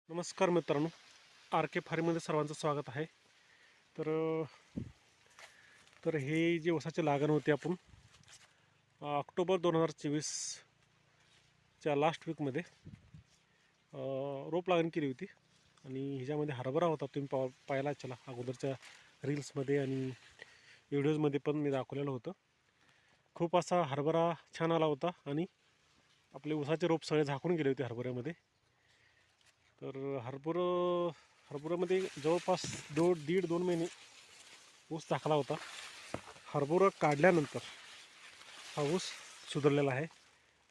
नमस्कार मित्रांनो, आर के फार्ममध्ये सर्वांचं स्वागत आहे. तर तर हे जे ऊसाची लागण होती आपण ऑक्टोबर 2024च्या लास्ट वीकमध्ये रोप लागण केली होती. आणि ह्याच्यामध्ये हरभरा होता. तुम्ही पाहिला चला अगोदरच्या रील्समध्ये आणि व्हिडिओजमध्ये पण मी दाखवलेलं होतं. खूप असा हरभरा छान आला होता आणि आपले ऊसाचे रोप सगळे झाकून गेले होते हरभऱ्यामध्ये. तर हरभऱ्यामध्ये जवळपास दीड दोन महिने ऊस टाकला होता. हरभरा काढल्यानंतर हा ऊस सुधारलेला आहे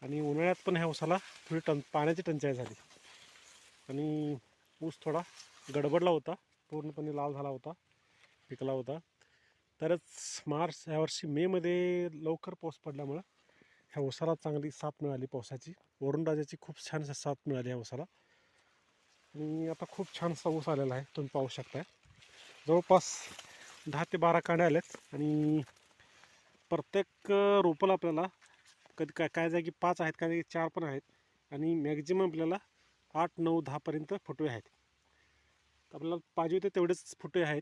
आणि उन्हाळ्यात पण ह्या ऊसाला थोडी पाण्याची टंचाई झाली आणि ऊस थोडा गडबडला होता, पूर्णपणे लाल झाला होता, पिकला होता. तरच यावर्षी मेमध्ये लवकर पाऊस पडल्यामुळं ह्या ऊसाला चांगली साथ मिळाली पावसाची. वरुणराजाची खूप छान साथ मिळाली ह्या ऊसाला आणि आता खूप छानसा ऊस आलेला आहे. तुम्ही पाहू शकता जवळपास 10 ते 12 कांड्या आल्यात आणि प्रत्येक रोपाला आपल्याला कधी काय जागी 5 आहेत, काही 4 पण आहेत आणि मॅक्झिमम आपल्याला 8, 9, 10पर्यंत फुटवे आहेत. आपल्याला पाहिजे होते तेवढेच फुटवे आहेत.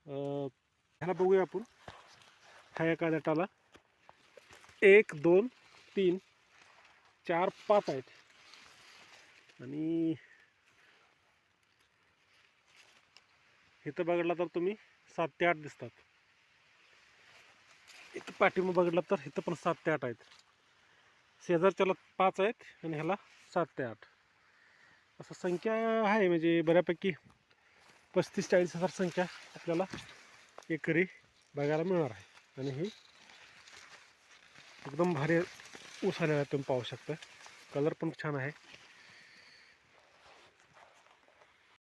ह्याला बघूया आपण. ह्या एका देटाला 1, 2, 3, 4, 5 आहेत आणि इथं बघितला तर तुम्ही 7 ते 8 दिसतात. इथं पाठीमागं बघितलं तर इथं पण 7 ते 8 आहेत. शेजारच्याला 5 आहेत आणि ह्याला 7 ते 8 असं संख्या आहे. म्हणजे बऱ्यापैकी 35-40 हजार संख्या आपल्याला एकरी बघायला मिळणार आहे. आणि ही एकदम भारी ऊस आलेला आहे. तुम्ही पाहू शकता, कलर पण छान आहे.